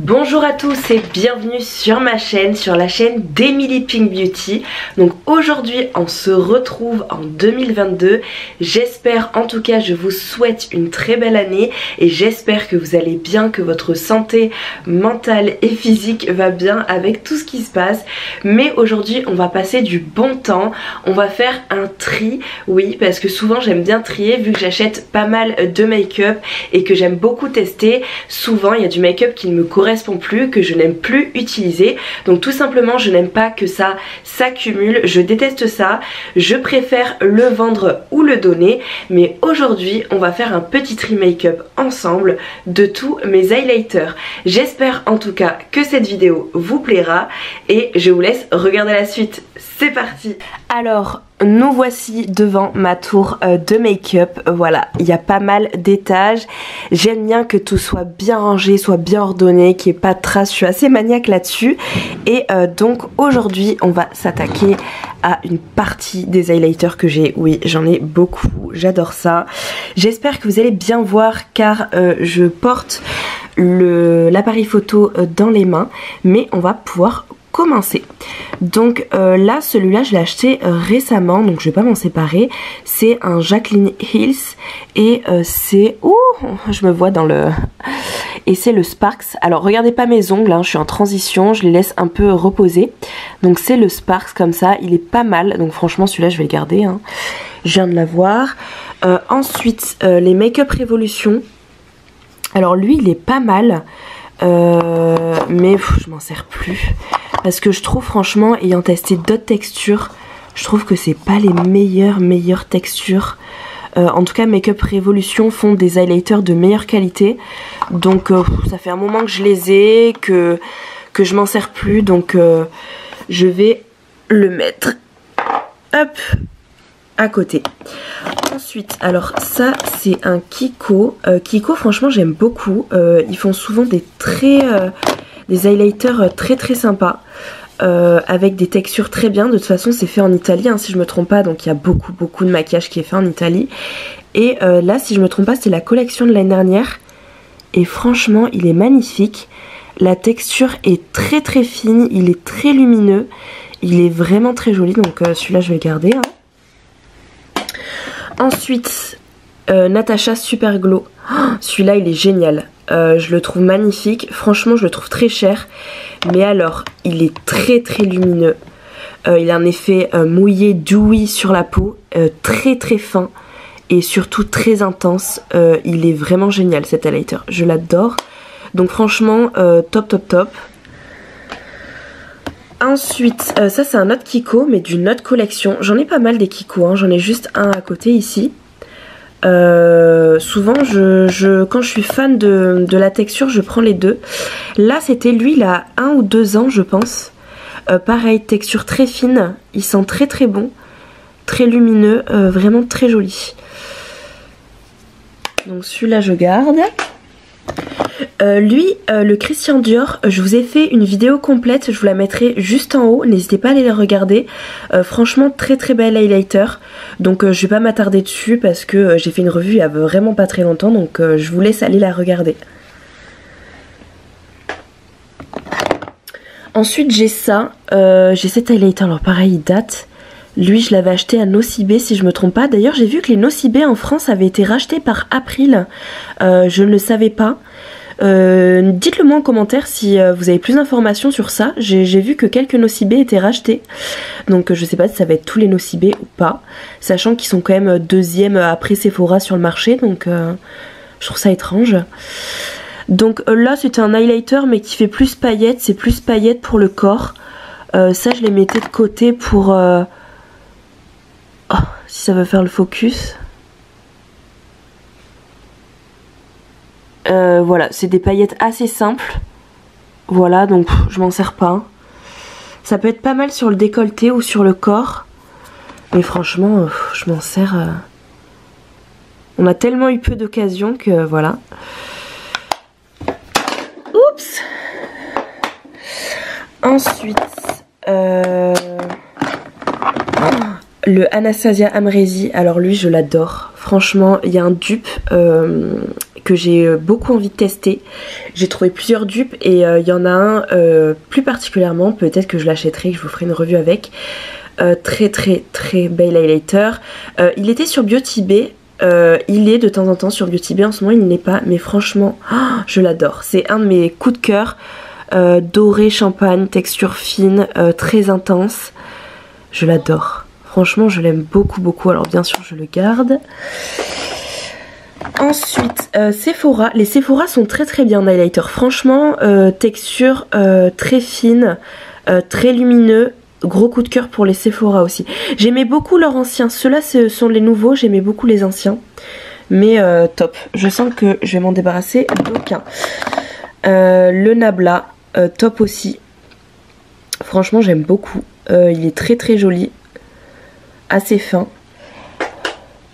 Bonjour à tous et bienvenue sur ma chaîne, sur la chaîne d'Emily Pink Beauty. Donc aujourd'hui on se retrouve en 2022. J'espère, en tout cas je vous souhaite une très belle année et j'espère que vous allez bien, que votre santé mentale et physique va bien avec tout ce qui se passe. Mais aujourd'hui on va passer du bon temps, on va faire un tri, oui, parce que souvent j'aime bien trier vu que j'achète pas mal de make-up et que j'aime beaucoup tester. Souvent il y a du make-up qui ne me correspond plus, que je n'aime plus utiliser. Donc tout simplement je n'aime pas que ça s'accumule, je déteste ça, je préfère le vendre ou le donner. Mais aujourd'hui on va faire un petit tri make-up ensemble de tous mes highlighters. J'espère en tout cas que cette vidéo vous plaira et je vous laisse regarder la suite. C'est parti. Alors nous voici devant ma tour de make-up. Voilà, il y a pas mal d'étages. J'aime bien que tout soit bien rangé, soit bien ordonné, qu'il n'y ait pas de traces. Je suis assez maniaque là-dessus. Et donc aujourd'hui, on va s'attaquer à une partie des highlighters que j'ai. Oui, j'en ai beaucoup. J'adore ça. J'espère que vous allez bien voir car je porte l'appareil photo dans les mains. Mais on va pouvoir commencer. Donc là celui-là je l'ai acheté récemment, donc je vais pas m'en séparer. C'est un Jaclyn Hills et c'est... Ouh, je me vois dans le... Et c'est le Sparks. Alors regardez pas mes ongles, hein, je suis en transition, je les laisse un peu reposer. Donc c'est le Sparks comme ça, il est pas mal. Donc franchement celui-là je vais le garder, hein. Je viens de l'avoir. Ensuite les Make-up Revolution. Alors lui il est pas mal. Mais je m'en sers plus parce que je trouve franchement, ayant testé d'autres textures, je trouve que c'est pas les meilleures textures. En tout cas Make-up Revolution font des highlighters de meilleure qualité, donc ça fait un moment que je les ai, que je m'en sers plus, donc je vais le mettre hop à côté. Ensuite, alors ça c'est un Kiko. Kiko franchement j'aime beaucoup. Ils font souvent des highlighters très sympas. Avec des textures très bien. De toute façon c'est fait en Italie, hein, si je me trompe pas. Donc il y a beaucoup de maquillage qui est fait en Italie. Et là si je me trompe pas c'était la collection de l'année dernière. Et franchement il est magnifique. La texture est très fine. Il est très lumineux. Il est vraiment très joli. Donc celui-là je vais le garder, hein. Ensuite, Natasha Super Glow. Oh, celui-là, il est génial. Je le trouve magnifique. Franchement, je le trouve très cher. Mais alors, il est très lumineux. Il a un effet mouillé, dewy sur la peau. Très fin. Et surtout très intense. Il est vraiment génial, cet highlighter. Je l'adore. Donc franchement, top. Ensuite, ça c'est un autre Kiko, mais d'une autre collection. J'en ai pas mal des Kiko, hein. J'en ai juste un à côté ici. Souvent, quand je suis fan de la texture, je prends les deux. Là, c'était lui, il a 1 ou 2 ans, je pense. Pareil, texture très fine. Il sent très bon. Très lumineux, vraiment très joli. Donc celui-là, je garde. Lui, le Christian Dior, je vous ai fait une vidéo complète, je vous la mettrai juste en haut, n'hésitez pas à aller la regarder. Franchement très bel highlighter, donc je vais pas m'attarder dessus parce que j'ai fait une revue il y a vraiment pas très longtemps, donc je vous laisse aller la regarder. Ensuite j'ai ça, j'ai cet highlighter, alors pareil il date. Lui je l'avais acheté à Nocibé si je me trompe pas. D'ailleurs j'ai vu que les Nocibé en France avaient été rachetés par April. Je ne le savais pas. Dites-le moi en commentaire si vous avez plus d'informations sur ça. J'ai vu que quelques Nocibé étaient rachetés. Donc je sais pas si ça va être tous les Nocibé ou pas. Sachant qu'ils sont quand même deuxième après Sephora sur le marché. Donc je trouve ça étrange. Donc là c'était un highlighter mais qui fait plus paillettes. C'est plus paillettes pour le corps. Ça je les mettais de côté pour... Oh, si ça veut faire le focus. Voilà, c'est des paillettes assez simples. Voilà, donc je m'en sers pas. Ça peut être pas mal sur le décolleté ou sur le corps. Mais franchement, je m'en sers... On a tellement eu peu d'occasions que voilà. Oups. Ensuite... le Anastasia Amrezy, alors lui je l'adore. Franchement il y a un dupe que j'ai beaucoup envie de tester. J'ai trouvé plusieurs dupes et il y en a un plus particulièrement, peut-être que je l'achèterai, que je vous ferai une review avec. Très bel highlighter. Il était sur Beauty Bay. Il est de temps en temps sur Beauty Bay, en ce moment il n'est pas, mais franchement je l'adore. C'est un de mes coups de cœur. Doré champagne, texture fine, très intense. Je l'adore. Franchement je l'aime beaucoup. Alors bien sûr je le garde. Ensuite Sephora. Les Sephora sont très bien en highlighter. Franchement texture très fine, très lumineux. Gros coup de cœur pour les Sephora aussi. J'aimais beaucoup leurs anciens. Ceux-là ce sont les nouveaux. J'aimais beaucoup les anciens. Mais top. Je sens que je vais m'en débarrasser d'aucun. Le Nabla. Top aussi. Franchement j'aime beaucoup. Il est très joli. Assez fin.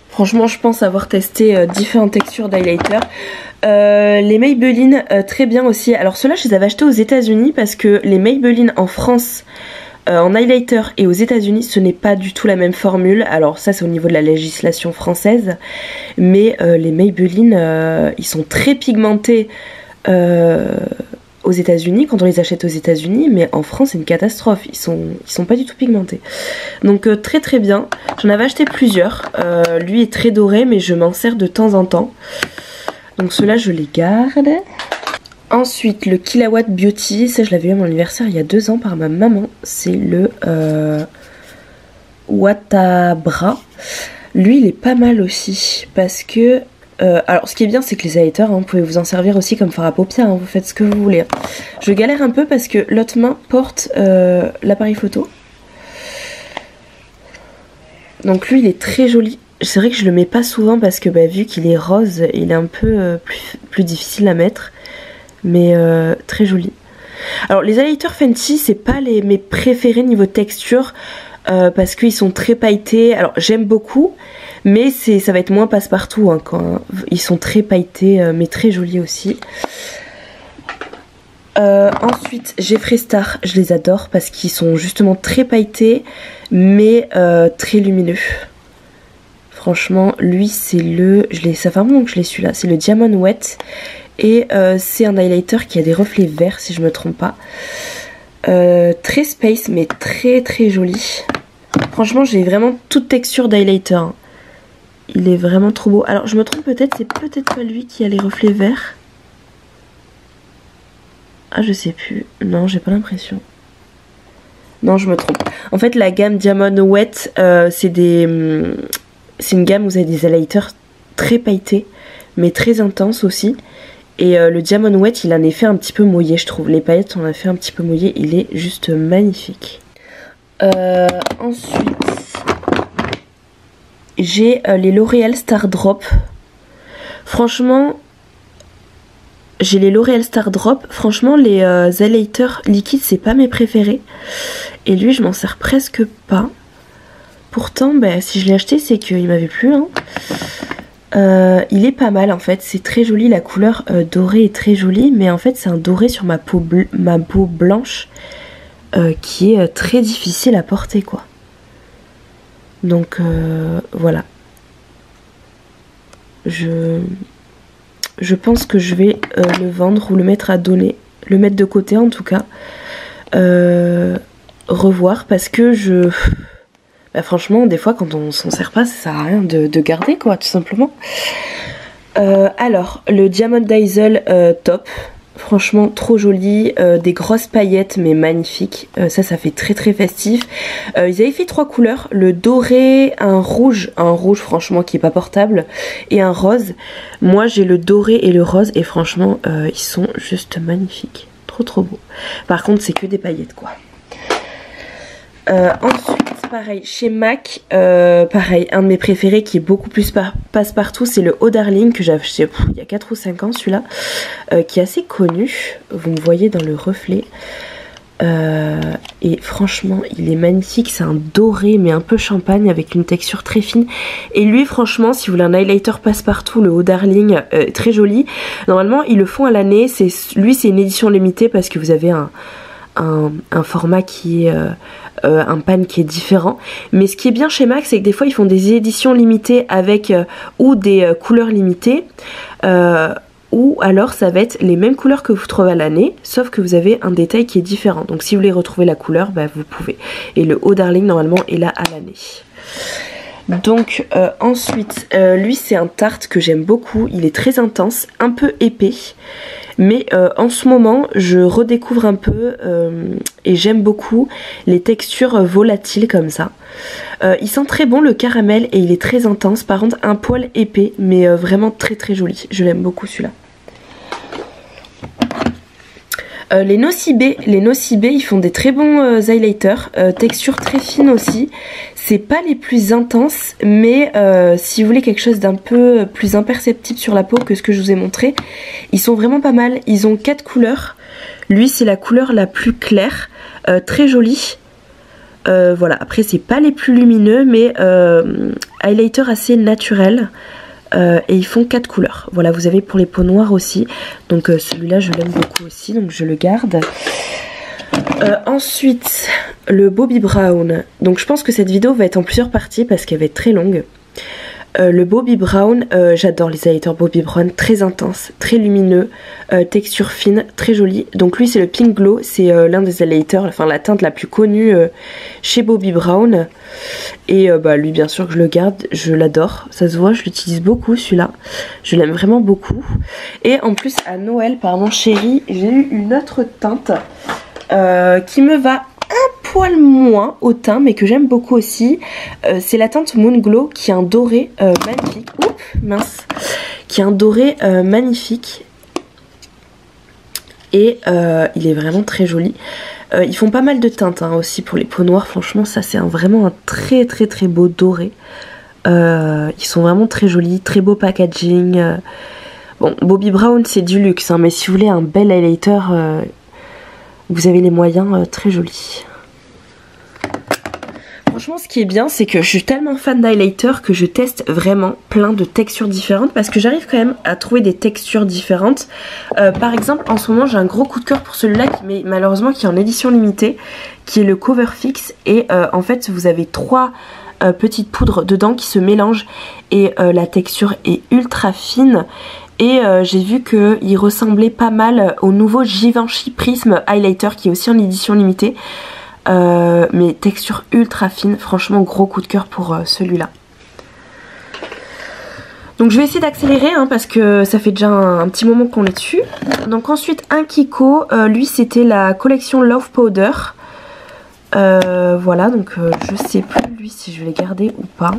Franchement je pense avoir testé différentes textures d'highlighter. Les Maybelline très bien aussi. Alors ceux-là je les avais achetés aux États-Unis parce que les Maybelline en France en highlighter et aux États-Unis ce n'est pas du tout la même formule. Alors ça c'est au niveau de la législation française. Mais les Maybelline ils sont très pigmentés aux États-Unis quand on les achète aux États-Unis, mais en France c'est une catastrophe. Ils sont pas du tout pigmentés. Donc très bien. J'en avais acheté plusieurs. Lui est très doré mais je m'en sers de temps en temps. Donc ceux-là je les garde. Ensuite le Killawatt Beauty, ça je l'avais eu à mon anniversaire il y a 2 ans par ma maman. C'est le Watabra. Lui il est pas mal aussi parce que alors ce qui est bien c'est que les highlighters vous pouvez vous en servir aussi comme fard à paupières, vous faites ce que vous voulez. Je galère un peu parce que l'autre main porte l'appareil photo. Donc lui il est très joli. C'est vrai que je le mets pas souvent parce que vu qu'il est rose il est un peu plus difficile à mettre. Mais très joli. Alors les highlighters Fenty c'est pas mes préférés niveau texture parce qu'ils sont très pailletés. Alors j'aime beaucoup mais ça va être moins passe-partout quand ils sont très pailletés mais très jolis aussi. Ensuite Jeffree Star, je les adore parce qu'ils sont justement très pailletés mais très lumineux. Franchement lui c'est ça fait un moment que je l'ai su là, c'est le Diamond Wet. Et c'est un highlighter qui a des reflets verts si je me trompe pas. Très space mais très joli. Franchement j'ai vraiment toute texture d'highlighter. Il est vraiment trop beau. Alors je me trompe peut-être, c'est peut-être pas lui qui a les reflets verts. Ah je sais plus. Non j'ai pas l'impression. Non je me trompe. En fait la gamme Diamond Wet c'est une gamme où vous avez des highlighters très pailletés mais très intenses aussi. Et le Diamond Wet il a un effet un petit peu mouillé je trouve. Les paillettes ont un effet un petit peu mouillé. Il est juste magnifique. Ensuite j'ai les L'Oréal Star Drop. Franchement j'ai les L'Oréal Star Drop. Franchement les highlighters liquides c'est pas mes préférés. Et lui je m'en sers presque pas. Pourtant si je l'ai acheté c'est qu'il m'avait plu il est pas mal en fait, c'est très joli, la couleur dorée est très jolie, mais en fait c'est un doré sur ma peau blanche qui est très difficile à porter quoi. Donc voilà. Je pense que je vais le vendre ou le mettre à donner, le mettre de côté en tout cas. Revoir parce que franchement des fois quand on s'en sert pas ça sert à rien de garder quoi tout simplement. Alors le Diamond Dazzle top. Franchement trop joli, des grosses paillettes mais magnifiques, ça fait très festif. Ils avaient fait 3 couleurs, le doré, un rouge franchement qui est pas portable et un rose. Moi j'ai le doré et le rose et franchement ils sont juste magnifiques, trop beaux. Par contre c'est que des paillettes quoi. Ensuite pareil chez MAC, pareil un de mes préférés qui est beaucoup plus passe-partout, c'est le Oh Darling que j'ai acheté il y a 4 ou 5 ans celui-là, qui est assez connu, vous me voyez dans le reflet. Et franchement il est magnifique, c'est un doré mais un peu champagne avec une texture très fine. Et lui franchement si vous voulez un highlighter passe-partout, le Oh Darling très joli. Normalement ils le font à l'année, lui c'est une édition limitée parce que vous avez un format qui est un pan qui est différent. Mais ce qui est bien chez MAC c'est que des fois ils font des éditions limitées avec ou des couleurs limitées Ou alors ça va être les mêmes couleurs que vous trouvez à l'année, sauf que vous avez un détail qui est différent. Donc si vous voulez retrouver la couleur, bah, vous pouvez. Et le haut Darling normalement est là à l'année. Donc ensuite, lui c'est un Tarte que j'aime beaucoup, il est très intense, un peu épais. Mais en ce moment, je redécouvre un peu et j'aime beaucoup les textures volatiles comme ça. Il sent très bon le caramel et il est très intense. Par contre, un poil épais, mais vraiment très très joli. Je l'aime beaucoup celui-là. Les Nocibé, ils font des très bons highlighters, texture très fine aussi. C'est pas les plus intenses, mais si vous voulez quelque chose d'un peu plus imperceptible sur la peau que ce que je vous ai montré, ils sont vraiment pas mal. Ils ont 4 couleurs. Lui, c'est la couleur la plus claire, très jolie. Voilà, après c'est pas les plus lumineux, mais highlighter assez naturel. Et ils font 4 couleurs. Voilà, vous avez pour les peaux noires aussi. Donc celui-là je l'aime beaucoup aussi, donc je le garde. Ensuite le Bobbi Brown. Donc je pense que cette vidéo va être en plusieurs parties parce qu'elle va être très longue. Le Bobbi Brown, j'adore les highlighters Bobbi Brown, très intense, très lumineux, texture fine, très jolie. Donc lui c'est le Pink Glow, c'est l'un des highlighters, enfin la teinte la plus connue chez Bobbi Brown. Et bah lui bien sûr que je le garde, je l'adore, ça se voit, je l'utilise beaucoup celui-là, je l'aime vraiment beaucoup. Et en plus à Noël par mon chéri, j'ai eu une autre teinte qui me va un poil moins au teint mais que j'aime beaucoup aussi. C'est la teinte Moon Glow qui est un doré magnifique. Oups, mince. Qui est un doré magnifique. Et il est vraiment très joli. Ils font pas mal de teintes hein, aussi pour les peaux noires. Franchement ça c'est vraiment un très très très beau doré. Ils sont vraiment très jolis. Très beau packaging. Bon, Bobbi Brown c'est du luxe hein, mais si vous voulez un bel highlighter, vous avez les moyens très jolis. Franchement ce qui est bien c'est que je suis tellement fan d'highlighter que je teste vraiment plein de textures différentes parce que j'arrive quand même à trouver des textures différentes. Par exemple en ce moment j'ai un gros coup de cœur pour celui-là mais malheureusement qui est en édition limitée, qui est le Cover Fix et en fait vous avez 3 petites poudres dedans qui se mélangent et la texture est ultra fine. Et j'ai vu qu'il ressemblait pas mal au nouveau Givenchy Prism Highlighter qui est aussi en édition limitée. Mais texture ultra fine, franchement gros coup de cœur pour celui-là. Donc je vais essayer d'accélérer hein, parce que ça fait déjà un petit moment qu'on est dessus. Donc ensuite un Kiko, lui c'était la collection Love Powder. Voilà donc je sais plus lui si je vais les garder ou pas.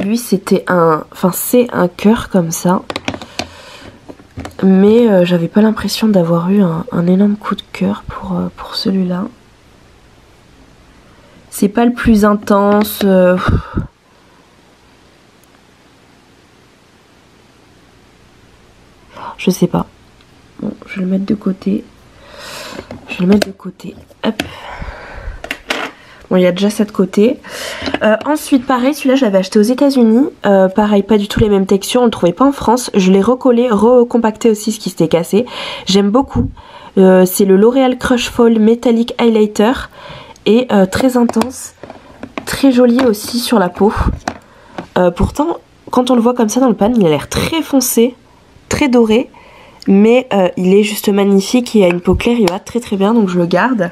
Lui c'était c'est un cœur comme ça. Mais j'avais pas l'impression d'avoir eu un énorme coup de cœur pour celui-là. C'est pas le plus intense. Je sais pas. Bon, je vais le mettre de côté. Hop. Bon, il y a déjà ça de côté. Ensuite, pareil, celui-là, je l'avais acheté aux États-Unis. Pareil, pas du tout les mêmes textures. On le trouvait pas en France. Je l'ai recollé, recompacté aussi, ce qui s'était cassé. J'aime beaucoup. C'est le L'Oréal Crush Fall Metallic Highlighter. Et très intense. Très joli aussi sur la peau. Pourtant, quand on le voit comme ça dans le pan, il a l'air très foncé. Très doré. Mais il est juste magnifique. Il a une peau claire. Il va très très bien. Donc je le garde.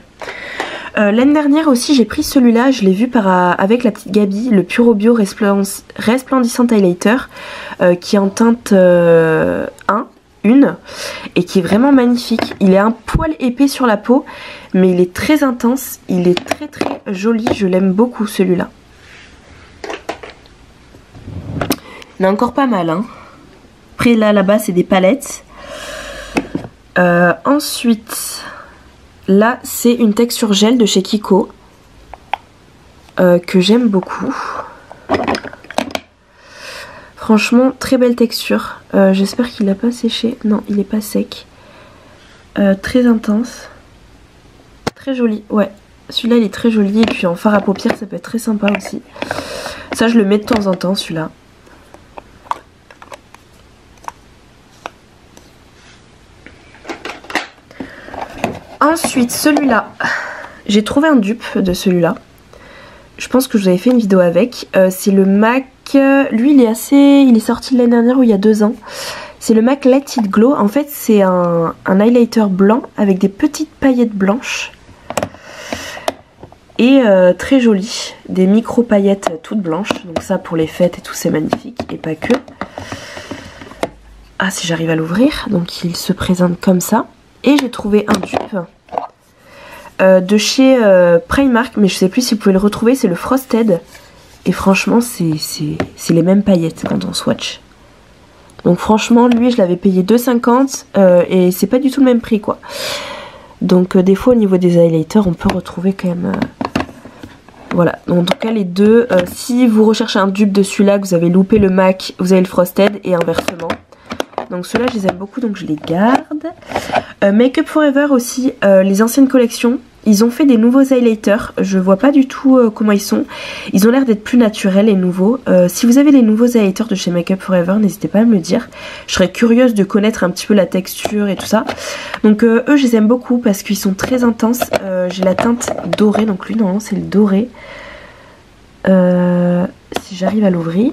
L'année dernière aussi j'ai pris celui-là, je l'ai vu avec la petite Gabi, le Puro Bio Resplendissant Highlighter qui est en teinte 1 et qui est vraiment magnifique. Il est un poil épais sur la peau mais il est très intense, il est très très joli, je l'aime beaucoup celui-là. Il y en a encore pas mal hein. Après là-bas c'est des palettes. Ensuite... Là, c'est une texture gel de chez Kiko que j'aime beaucoup. Franchement, très belle texture. J'espère qu'il n'a pas séché. Non, il n'est pas sec. Très intense. Très joli, ouais. Celui-là, il est très joli. Et puis en fard à paupières, ça peut être très sympa aussi. Ça, je le mets de temps en temps, celui-là. Ensuite, celui-là, j'ai trouvé un dupe de celui-là. Je pense que je vous avais fait une vidéo avec. C'est le MAC MAC, lui il est sorti l'année dernière ou il y a 2 ans. C'est le MAC Let It Glow. En fait c'est un highlighter blanc avec des petites paillettes blanches. Et très joli, des micro paillettes toutes blanches. Donc ça pour les fêtes et tout c'est magnifique. Et pas que. Ah si j'arrive à l'ouvrir. Donc il se présente comme ça. Et j'ai trouvé un dupe de chez Primark. Mais je sais plus si vous pouvez le retrouver. C'est le Frosted. Et franchement c'est les mêmes paillettes quand on swatch. Donc franchement lui je l'avais payé 2,50 et c'est pas du tout le même prix quoi. Donc des fois au niveau des highlighters on peut retrouver quand même... Voilà, en tout cas les deux, si vous recherchez un dupe de celui-là, que vous avez loupé le MAC, vous avez le Frosted et inversement. Donc ceux-là je les aime beaucoup donc je les garde. Make Up For Ever aussi, les anciennes collections. Ils ont fait des nouveaux highlighters, je vois pas du tout comment ils sont. Ils ont l'air d'être plus naturels et nouveaux. Si vous avez les nouveaux highlighters de chez Make Up For Ever, n'hésitez pas à me le dire. Je serais curieuse de connaître un petit peu la texture et tout ça. Donc eux je les aime beaucoup parce qu'ils sont très intenses. J'ai la teinte dorée, donc lui normalement c'est le doré. Si j'arrive à l'ouvrir...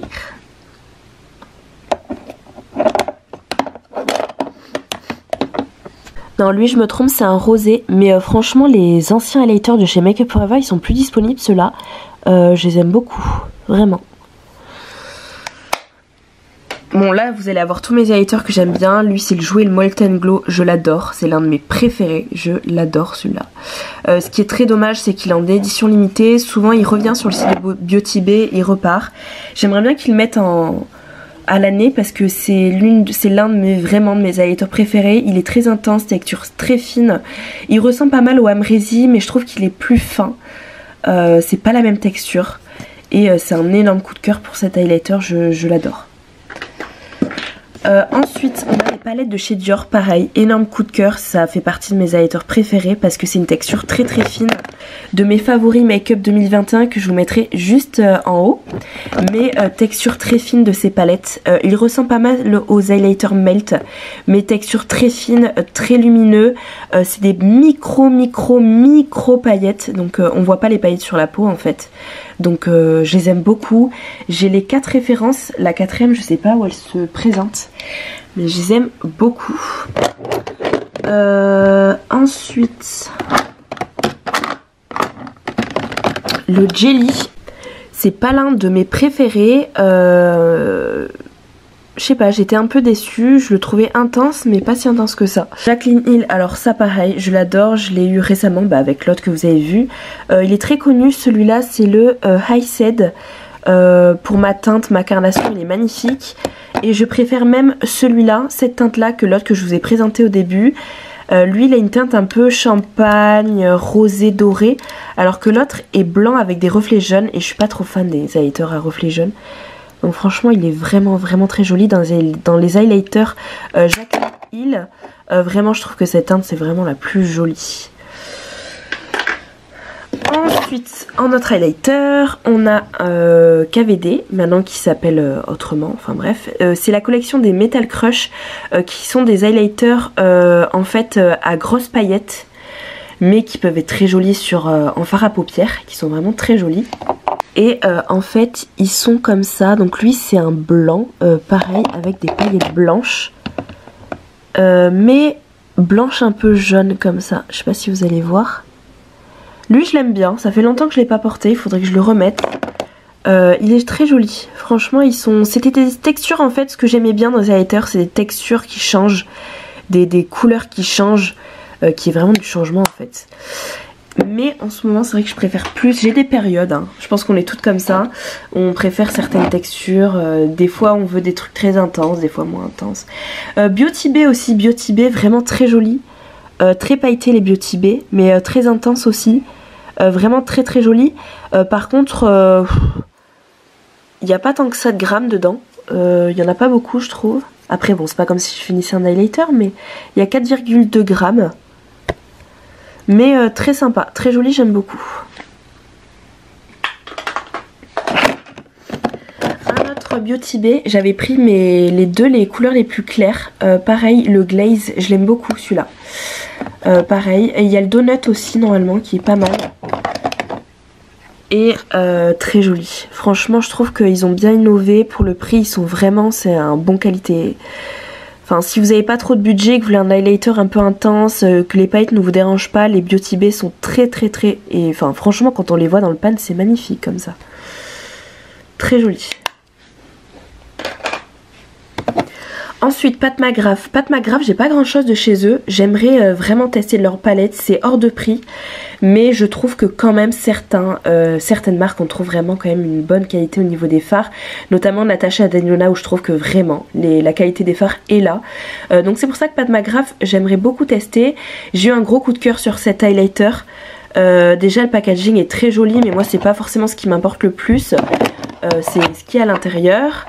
Non, lui je me trompe, c'est un rosé. Mais franchement, les anciens highlighters de chez Make Up For Ever, ils sont plus disponibles, ceux-là. Je les aime beaucoup, vraiment. Bon, là, vous allez avoir tous mes highlighters que j'aime bien. Lui, c'est le Jouer le Molten Glow, je l'adore. C'est l'un de mes préférés, je l'adore celui-là. Ce qui est très dommage, c'est qu'il est en édition limitée. Souvent, il revient sur le site de Beauty Bay, il repart. J'aimerais bien qu'ils le mettent à l'année parce que c'est l'un de mes highlighters préférés. Il est très intense, texture très fine. Il ressemble pas mal au Amrezy mais je trouve qu'il est plus fin. C'est pas la même texture. Et c'est un énorme coup de cœur pour cet highlighter, je l'adore. Ensuite on a les palettes de chez Dior, pareil, énorme coup de cœur, ça fait partie de mes highlighters préférés parce que c'est une texture très très fine, de mes favoris Make-up 2021 que je vous mettrai juste en haut, mais texture très fine de ces palettes. Il ressemble pas mal aux highlighters Melt, mais texture très fine, très lumineux, c'est des micro paillettes, donc on voit pas les paillettes sur la peau en fait. Donc je les aime beaucoup. J'ai les 4 références. La 4ème je sais pas où elle se présente, mais je les aime beaucoup. Ensuite le Jelly. C'est pas l'un de mes préférés. Je sais pas, j'étais un peu déçue, je le trouvais intense mais pas si intense que ça. Jaclyn Hill, alors ça pareil, je l'adore, je l'ai eu récemment avec l'autre que vous avez vu. Il est très connu, celui-là c'est le High Sed. Pour ma teinte, ma carnation, il est magnifique. Et je préfère même celui-là, cette teinte-là, que l'autre que je vous ai présenté au début. Lui il a une teinte un peu champagne, rosé, doré, alors que l'autre est blanc avec des reflets jaunes et je suis pas trop fan des highlighters à reflets jaunes. Donc franchement il est vraiment très joli dans les highlighters Jaclyn Hill. Vraiment je trouve que cette teinte c'est vraiment la plus jolie. Ensuite en notre highlighter on a KVD maintenant qui s'appelle autrement, enfin bref. C'est la collection des Metal Crush qui sont des highlighters en fait à grosses paillettes mais qui peuvent être très jolis en fard à paupières, qui sont vraiment très jolis. Et en fait ils sont comme ça, donc lui c'est un blanc pareil avec des paillettes blanches mais blanches un peu jaunes comme ça, je sais pas si vous allez voir. Lui je l'aime bien, ça fait longtemps que je l'ai pas porté, il faudrait que je le remette. Il est très joli, franchement c'était des textures en fait, ce que j'aimais bien dans les highlighters, c'est des textures qui changent, des couleurs qui changent, qui est vraiment du changement en fait. Mais en ce moment c'est vrai que je préfère plus, j'ai des périodes, hein. Je pense qu'on est toutes comme ça, on préfère certaines textures, des fois on veut des trucs très intenses, des fois moins intenses. Beauty Bay aussi, Beauty Bay vraiment très joli, très pailleté les Beauty Bay, mais très intense aussi, vraiment très joli. Par contre, il n'y a pas tant que ça de grammes dedans, il n'y en a pas beaucoup je trouve. Après bon c'est pas comme si je finissais un highlighter, mais il y a 4,2 grammes. Mais très sympa, très joli, j'aime beaucoup. Un autre Beauty Bay, j'avais pris les couleurs les plus claires. Pareil, le Glaze, je l'aime beaucoup celui-là. Pareil, et il y a le Donut aussi normalement qui est pas mal. et très joli. Franchement je trouve qu'ils ont bien innové. Pour le prix ils sont vraiment, c'est un bon qualité. Enfin si vous n'avez pas trop de budget, que vous voulez un highlighter un peu intense, que les paillettes ne vous dérangent pas, les Beauty Bay sont très et enfin franchement quand on les voit dans le pan c'est magnifique comme ça. Très joli. Ensuite Pat McGrath. Pat McGrath, j'ai pas grand chose de chez eux. J'aimerais vraiment tester leur palette. C'est hors de prix. Mais je trouve que quand même certaines marques, on trouve vraiment quand même une bonne qualité au niveau des fards. Notamment Natasha Denona où je trouve que vraiment la qualité des fards est là. Donc c'est pour ça que Pat McGrath, j'aimerais beaucoup tester. J'ai eu un gros coup de cœur sur cet highlighter. Déjà le packaging est très joli. Mais moi c'est pas forcément ce qui m'importe le plus. C'est ce qu'il y a à l'intérieur.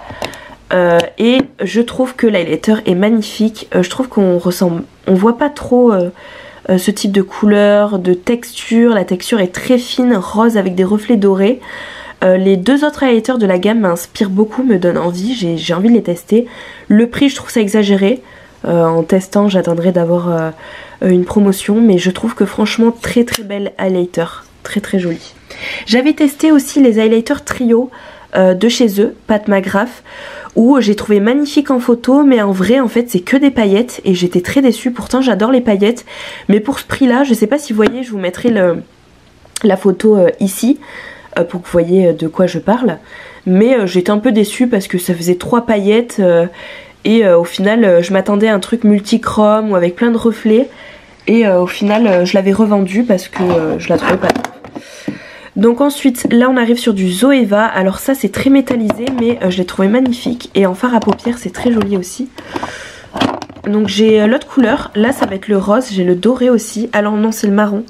Et je trouve que l'highlighter est magnifique. Je trouve qu'on voit pas trop ce type de couleur, de texture. La texture est très fine, rose avec des reflets dorés. Les deux autres highlighters de la gamme m'inspirent beaucoup, me donnent envie, j'ai envie de les tester. Le prix je trouve ça exagéré. En testant j'attendrai d'avoir une promotion, mais je trouve que franchement très belle highlighter, très joli. J'avais testé aussi les highlighters trio de chez eux, Pat McGrath, où j'ai trouvé magnifique en photo, mais en vrai en fait c'est que des paillettes et j'étais très déçue. Pourtant j'adore les paillettes, mais pour ce prix là, je sais pas si vous voyez, je vous mettrai la photo ici pour que vous voyez de quoi je parle, mais j'étais un peu déçue parce que ça faisait 3 paillettes et au final je m'attendais à un truc multichrome ou avec plein de reflets et au final je l'avais revendu parce que je la trouvais pas. Donc ensuite là on arrive sur du Zoeva. Alors ça c'est très métallisé mais je l'ai trouvé magnifique. Et en fard à paupières c'est très joli aussi. Donc j'ai l'autre couleur. Là ça va être le rose. J'ai le doré aussi. Alors non c'est le marron.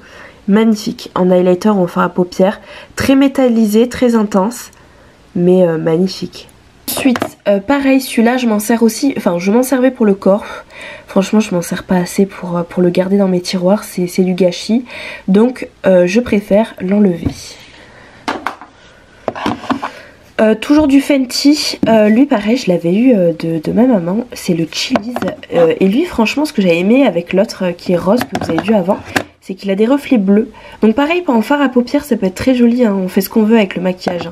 Magnifique. En highlighter ou en fard à paupières. Très métallisé, très intense. Mais magnifique. Ensuite pareil celui-là je m'en sers aussi. Enfin je m'en servais pour le corps. Franchement je m'en sers pas assez pour le garder dans mes tiroirs. C'est du gâchis. Donc je préfère l'enlever. Toujours du Fenty, lui pareil je l'avais eu de ma maman, c'est le Chili's et lui franchement ce que j'ai aimé avec l'autre qui est rose que vous avez vu avant, c'est qu'il a des reflets bleus. Donc pareil pour un fard à paupières ça peut être très joli, hein. On fait ce qu'on veut avec le maquillage,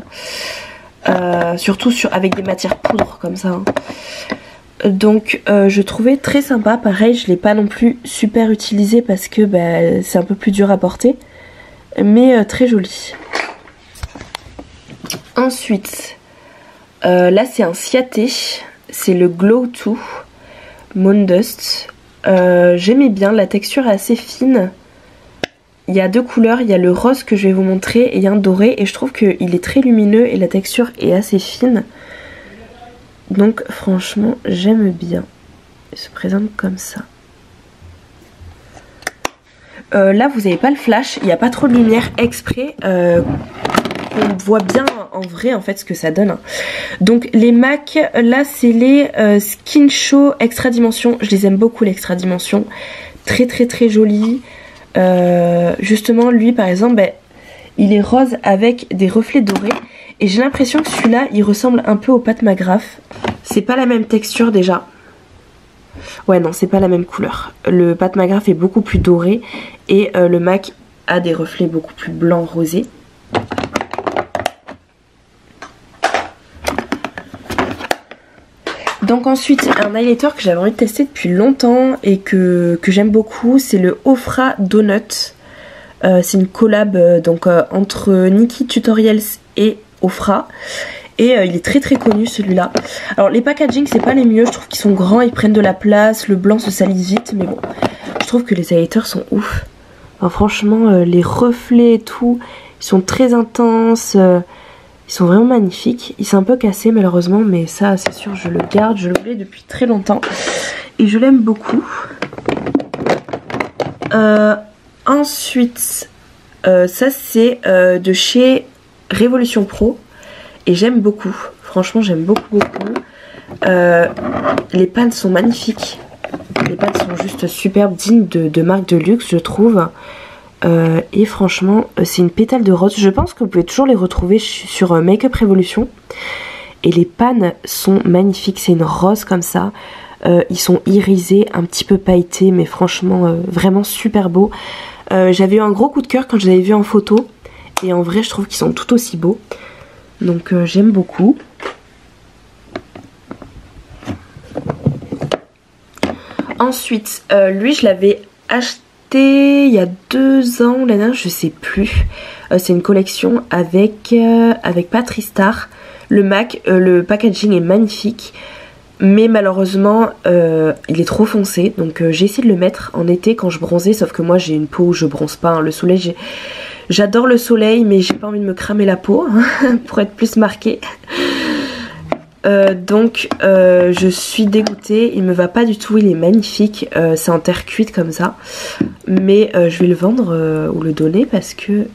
hein. Surtout avec des matières poudres comme ça, hein. Donc je trouvais très sympa, pareil je l'ai pas non plus super utilisé parce que c'est un peu plus dur à porter, mais très joli. Ensuite, là c'est un Ciaté, c'est le Glow 2 Moon Dust. J'aimais bien, la texture est assez fine. Il y a deux couleurs, il y a le rose que je vais vous montrer et il y a un doré. Et je trouve qu'il est très lumineux et la texture est assez fine. Donc franchement j'aime bien. Il se présente comme ça. Là vous n'avez pas le flash, il n'y a pas trop de lumière exprès. On voit bien en vrai en fait ce que ça donne, hein. Donc les MAC là c'est les Skin Show Extra Dimension. Je les aime beaucoup les Extra Dimension. Très jolis. Justement lui par exemple il est rose avec des reflets dorés. Et j'ai l'impression que celui-là il ressemble un peu au Pat McGrath. C'est pas la même texture déjà. Ouais non c'est pas la même couleur. Le Pat McGrath est beaucoup plus doré. Et le MAC a des reflets beaucoup plus blancs rosés. Donc ensuite un highlighter que j'avais envie de tester depuis longtemps et que j'aime beaucoup, c'est le Ofra Donut. C'est une collab entre Nikkie Tutorials et Ofra. Et il est très connu celui-là. Alors les packaging c'est pas les mieux, je trouve qu'ils sont grands, ils prennent de la place, le blanc se salisse vite, mais bon. Je trouve que les highlighters sont ouf. Enfin, franchement les reflets et tout, ils sont très intenses. Ils sont vraiment magnifiques. Il s'est un peu cassé malheureusement, mais ça c'est sûr je le garde. Je le voulais depuis très longtemps et je l'aime beaucoup. Ensuite ça c'est de chez Révolution Pro et j'aime beaucoup. Franchement j'aime beaucoup. Les pans sont magnifiques. Les pans sont juste superbes, dignes de marque de luxe je trouve. Et franchement c'est une pétale de rose. Je pense que vous pouvez toujours les retrouver sur Make Up Revolution. Et les pannes sont magnifiques. C'est une rose comme ça. Ils sont irisés, un petit peu pailletés, mais franchement vraiment super beau. J'avais eu un gros coup de cœur quand je les avais vus en photo. Et en vrai je trouve qu'ils sont tout aussi beaux. Donc j'aime beaucoup. Ensuite lui je l'avais acheté il y a 2 ans ou l'année dernière, je sais plus. C'est une collection avec Patristar. Le packaging est magnifique. Mais malheureusement il est trop foncé. Donc j'ai essayé de le mettre en été quand je bronzais. Sauf que moi j'ai une peau où je bronze pas, hein. Le soleil, j'adore le soleil, mais j'ai pas envie de me cramer la peau pour être plus marquée. Donc je suis dégoûtée. Il me va pas du tout, il est magnifique. C'est en terre cuite comme ça. Mais je vais le vendre ou le donner parce que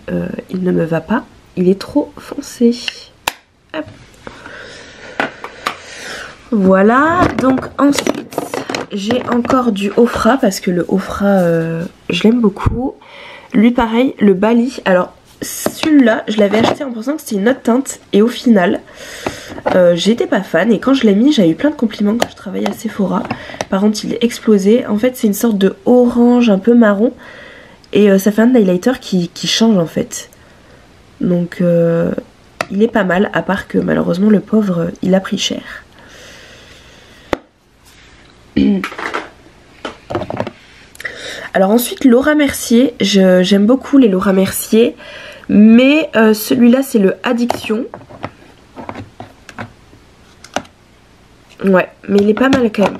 il ne me va pas. Il est trop foncé. Hop. Voilà, donc ensuite j'ai encore du Ofra parce que le Ofra je l'aime beaucoup. Lui pareil, le Bali. Alors celui-là je l'avais acheté en pensant que c'était une autre teinte et au final j'étais pas fan et quand je l'ai mis j'avais eu plein de compliments quand je travaillais à Sephora. Par contre il est explosé. En fait c'est une sorte de orange un peu marron et ça fait un highlighter qui change en fait. Donc il est pas mal, à part que malheureusement le pauvre il a pris cher. Alors ensuite Laura Mercier, j'aime beaucoup les Laura Mercier, mais celui-là c'est le Addiction. Ouais, mais il est pas mal quand même.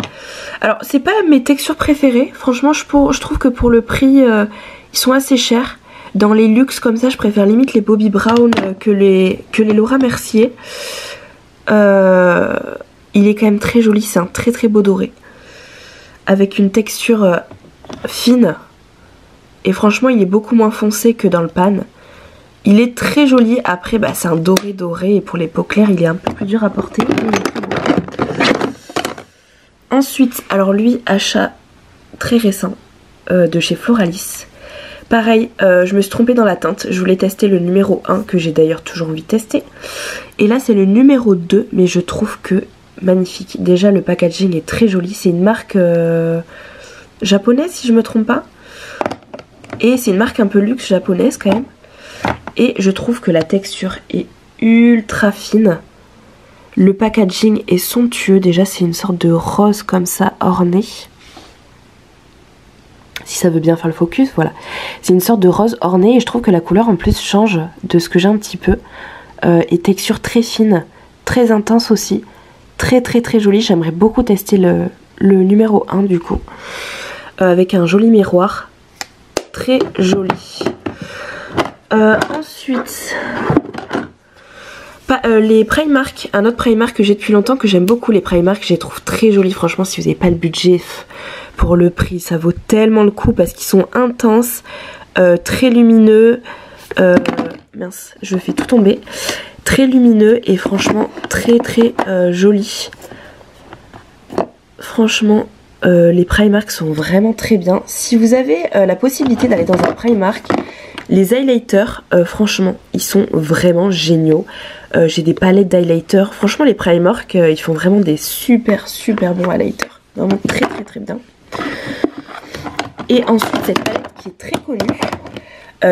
Alors c'est pas mes textures préférées, franchement je trouve que pour le prix ils sont assez chers. Dans les luxe comme ça je préfère limite les Bobbi Brown que les Laura Mercier. Il est quand même très joli, c'est un très très beau doré. Avec une texture fine. Et franchement il est beaucoup moins foncé que dans le pan. Il est très joli. Après bah, c'est un doré doré. Et pour les peaux claires il est un peu plus dur à porter. Ensuite, alors lui, achat très récent de chez Floralis. Pareil, je me suis trompée dans la teinte. Je voulais tester le numéro 1 que j'ai d'ailleurs toujours envie de tester. Et là c'est le numéro 2 mais je trouve que magnifique. Déjà le packaging est très joli. C'est une marque japonaise si je me trompe pas. Et c'est une marque un peu luxe japonaise quand même. Et je trouve que la texture est ultra fine. Le packaging est somptueux. Déjà c'est une sorte de rose comme ça orné. Si ça veut bien faire le focus, voilà. C'est une sorte de rose orné et je trouve que la couleur en plus change de ce que j'ai un petit peu. Et texture très fine, très intense aussi. Très très très jolie. J'aimerais beaucoup tester le numéro 1 du coup. Avec un joli miroir. Très joli. Ensuite... les Primark, un autre Primark que j'ai depuis longtemps, que j'aime beaucoup. Les Primark, je les trouve très jolis. Franchement, si vous n'avez pas le budget pour le prix, ça vaut tellement le coup parce qu'ils sont intenses, très lumineux. Mince, je fais tout tomber. Très lumineux et franchement très très jolis. Franchement, les Primark sont vraiment très bien. Si vous avez la possibilité d'aller dans un Primark, les highlighters, franchement, ils sont vraiment géniaux. J'ai des palettes d'highlighters. Franchement, les Primark, ils font vraiment des super super bons highlighters. Vraiment très très très bien. Et ensuite, cette palette qui est très connue.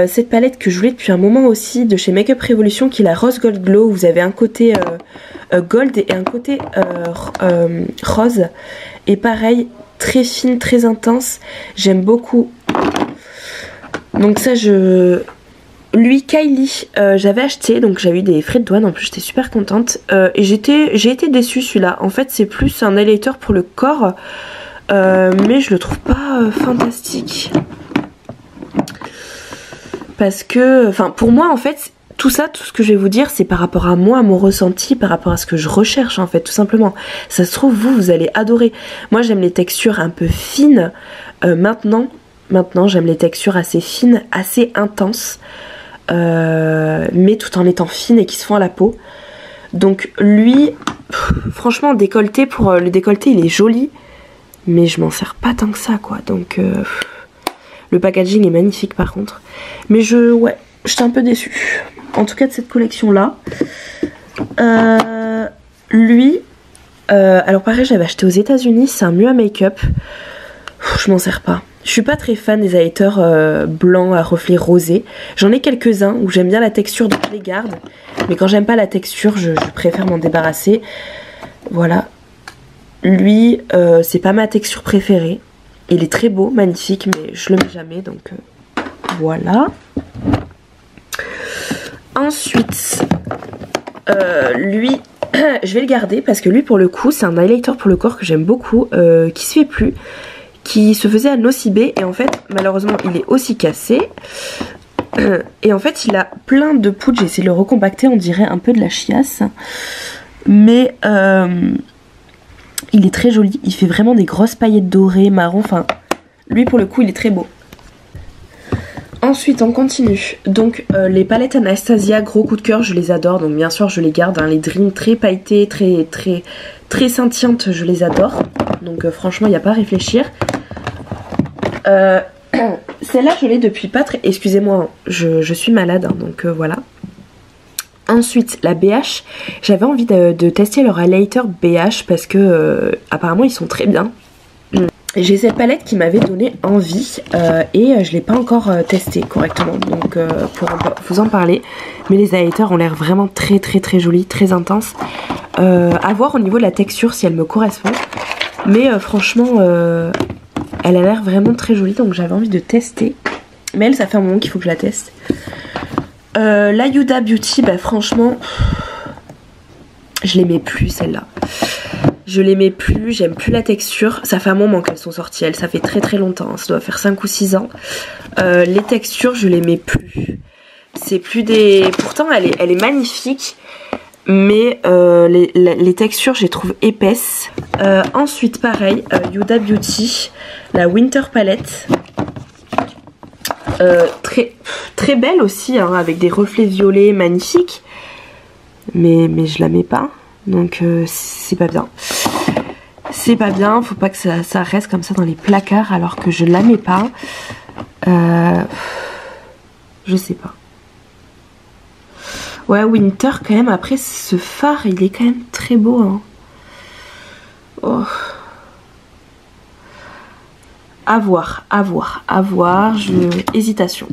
Cette palette que je voulais depuis un moment aussi de chez Makeup Revolution, qui est la Rose Gold Glow. Vous avez un côté gold et un côté rose. Et pareil, très fine, très intense. J'aime beaucoup. Donc ça lui Kylie j'avais acheté, donc j'avais eu des frais de douane en plus, j'étais super contente et j'ai été déçue celui-là. En fait c'est plus un highlighter pour le corps mais je le trouve pas fantastique parce que, enfin pour moi en fait tout ça, tout ce que je vais vous dire c'est par rapport à moi, à mon ressenti, par rapport à ce que je recherche en fait tout simplement. Ça se trouve vous allez adorer. Moi j'aime les textures un peu fines. Maintenant j'aime les textures assez fines, assez intenses, mais tout en étant fines et qui se font à la peau. Donc lui, franchement décolleté, pour le décolleté il est joli, mais je m'en sers pas tant que ça quoi. Donc le packaging est magnifique par contre. Mais ouais, j'étais un peu déçue. En tout cas de cette collection là. Lui, alors pareil j'avais acheté aux États-Unis, c'est un Mua Make-up. Je m'en sers pas. Je suis pas très fan des highlighters blancs à reflets rosés. J'en ai quelques-uns où j'aime bien la texture, donc je les garde. Mais quand j'aime pas la texture, je préfère m'en débarrasser. Voilà. Lui, c'est pas ma texture préférée. Il est très beau, magnifique, mais je le mets jamais, donc voilà. Ensuite, lui, je vais le garder parce que lui, pour le coup, c'est un highlighter pour le corps que j'aime beaucoup, qui se fait plus, qui se faisait à Nocibé, et en fait, malheureusement, il est aussi cassé. Et en fait, il a plein de poudre. J'ai essayé de le recompacter, on dirait un peu de la chiasse, mais il est très joli, il fait vraiment des grosses paillettes dorées, marron, enfin, lui pour le coup il est très beau. Ensuite on continue, donc les palettes Anastasia, gros coup de cœur, je les adore, donc bien sûr je les garde, hein, les Dream très pailletées, très scintillantes, je les adore, donc franchement il n'y a pas à réfléchir. Celle-là je l'ai depuis pas très, excusez-moi, je suis malade, hein, donc voilà. Ensuite, la BH, j'avais envie de tester leur highlighter BH parce que apparemment ils sont très bien. J'ai cette palette qui m'avait donné envie et je l'ai pas encore testé correctement, donc pour vous en parler. Mais les highlighters ont l'air vraiment très jolis, très intenses. À voir au niveau de la texture si elle me correspond. Mais franchement, elle a l'air vraiment très jolie, donc j'avais envie de tester. Mais elle, ça fait un moment qu'il faut que je la teste. La Huda Beauty, bah franchement, je l'aimais plus celle-là. Je l'aimais plus, j'aime plus la texture. Ça fait un moment qu'elles sont sorties, elles, ça fait très longtemps, ça doit faire 5 ou 6 ans. Les textures, je l'aimais plus. C'est plus des... Pourtant, elle est magnifique, mais les textures, je les trouve épaisses. Ensuite, pareil, Huda Beauty, la Winter Palette. Très belle aussi, hein, avec des reflets violets magnifiques, mais je la mets pas, donc c'est pas bien. C'est pas bien, faut pas que ça reste comme ça dans les placards alors que je la mets pas. Je sais pas. Ouais, Winter quand même, après ce fard il est quand même très beau, hein. Oh. À voir, hésitation.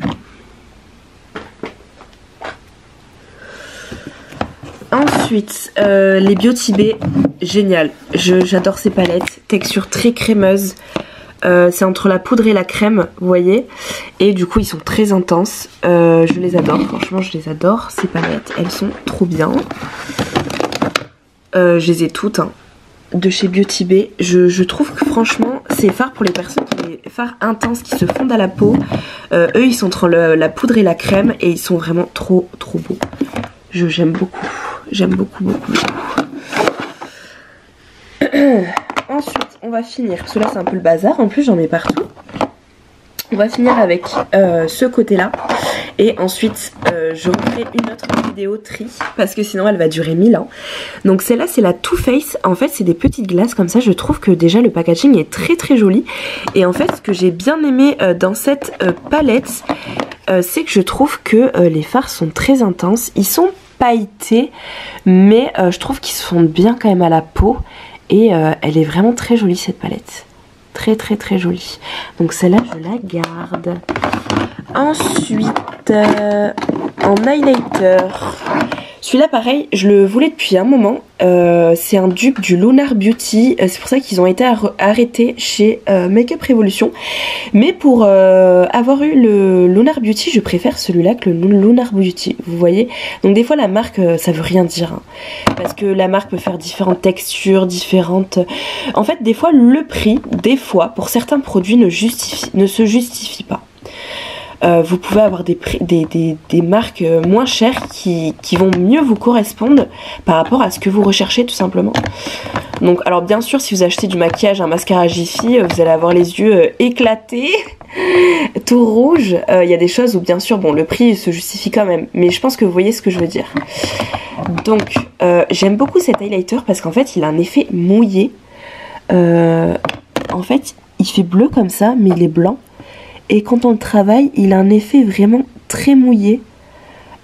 Ensuite, les Beauty Bay, génial. J'adore ces palettes, texture très crémeuse. C'est entre la poudre et la crème, vous voyez. Et du coup, ils sont très intenses. Je les adore, franchement, je les adore. Ces palettes, elles sont trop bien. Je les ai toutes, hein, de chez Beauty Bay. Je trouve que franchement, ces fards pour les personnes qui ont des fards intenses qui se fondent à la peau, eux, ils sont entre la poudre et la crème et ils sont vraiment trop beaux. J'aime beaucoup. J'aime beaucoup. Ensuite, on va finir, parce que là c'est un peu le bazar, en plus j'en mets partout. On va finir avec ce côté-là. Et ensuite, je referai une autre vidéo tri, parce que sinon elle va durer 1000 ans. Donc celle-là, c'est la Too Faced. En fait, c'est des petites glaces comme ça. Je trouve que déjà le packaging est très joli. Et en fait, ce que j'ai bien aimé dans cette palette, c'est que je trouve que les fards sont très intenses. Ils sont pailletés, mais je trouve qu'ils se fondent bien quand même à la peau. Et elle est vraiment très jolie cette palette. Très jolie. Donc celle-là, je la garde. Ensuite, en highlighter, celui-là pareil, je le voulais depuis un moment. C'est un dupe du Lunar Beauty. C'est pour ça qu'ils ont été arrêtés chez Makeup Revolution. Mais pour avoir eu le Lunar Beauty, je préfère celui-là que le Lunar Beauty. Vous voyez. Donc des fois la marque, ça veut rien dire, hein, parce que la marque peut faire différentes textures, différentes... En fait, des fois le prix, des fois pour certains produits ne se justifie pas. Vous pouvez avoir des marques moins chères qui vont mieux vous correspondre par rapport à ce que vous recherchez tout simplement. Donc alors bien sûr, si vous achetez du maquillage, un mascara Jiffy, vous allez avoir les yeux éclatés, tout rouge. Il y a des choses où bien sûr, bon, le prix se justifie quand même, mais je pense que vous voyez ce que je veux dire. Donc j'aime beaucoup cet highlighter parce qu'en fait il a un effet mouillé. En fait il fait bleu comme ça, mais il est blanc. Et quand on le travaille, il a un effet vraiment très mouillé,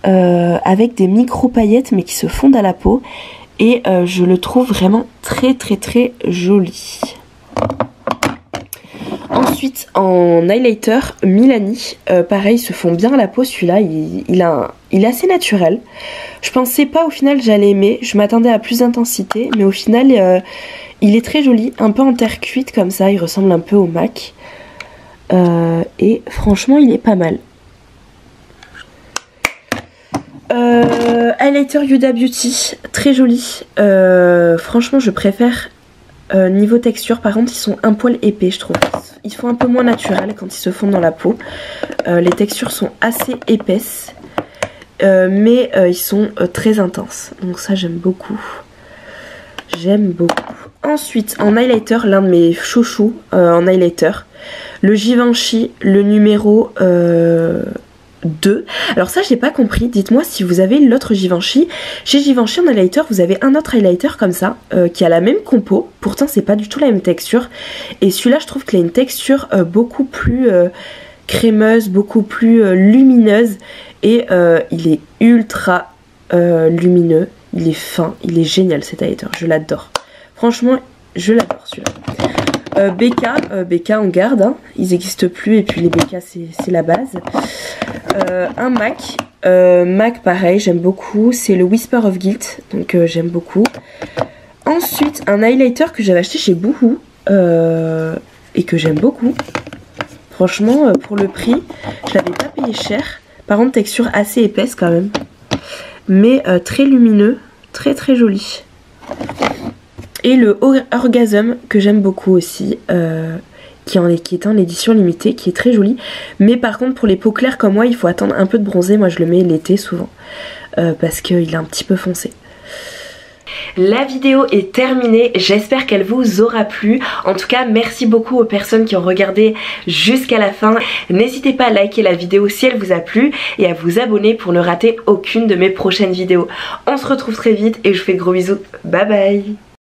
avec des micro paillettes mais qui se fondent à la peau. Et je le trouve vraiment très joli. Ensuite, Ensuite en highlighter Milani, pareil, ils se font bien à la peau. Celui-là il est assez naturel. Je pensais pas au final j'allais aimer, je m'attendais à plus d'intensité, mais au final il est très joli, un peu en terre cuite comme ça, il ressemble un peu au MAC. Et franchement il est pas mal. Highlighter Huda Beauty, très joli. Franchement je préfère. Niveau texture par contre ils sont un poil épais je trouve. Ils font un peu moins naturel quand ils se fondent dans la peau. Les textures sont assez épaisses. Mais ils sont très intenses. Donc ça j'aime beaucoup. J'aime beaucoup. Ensuite en highlighter, l'un de mes chouchous en highlighter. Le Givenchy, le numéro 2. Alors ça j'ai pas compris, dites-moi si vous avez l'autre Givenchy. Chez Givenchy en highlighter vous avez un autre highlighter comme ça qui a la même compo, pourtant c'est pas du tout la même texture. Et celui-là je trouve qu'il a une texture beaucoup plus crémeuse, beaucoup plus lumineuse. Et il est ultra lumineux, il est fin, il est génial cet highlighter, je l'adore. Franchement je l'adore celui-là. BK on garde, hein. Ils n'existent plus et puis les BK c'est la base. Un MAC, MAC pareil j'aime beaucoup, c'est le Whisper of Guilt, donc j'aime beaucoup. Ensuite un highlighter que j'avais acheté chez Boohoo et que j'aime beaucoup. Franchement pour le prix je l'avais pas payé cher, par contre texture assez épaisse quand même, mais très lumineux, très très joli. Et le Orgasm que j'aime beaucoup aussi, qui est en édition limitée, qui est très joli. Mais par contre pour les peaux claires comme moi il faut attendre un peu de bronzer. Moi je le mets l'été souvent parce qu'il est un petit peu foncé. La vidéo est terminée, j'espère qu'elle vous aura plu. En tout cas merci beaucoup aux personnes qui ont regardé jusqu'à la fin. N'hésitez pas à liker la vidéo si elle vous a plu et à vous abonner pour ne rater aucune de mes prochaines vidéos. On se retrouve très vite et je vous fais de gros bisous, bye bye.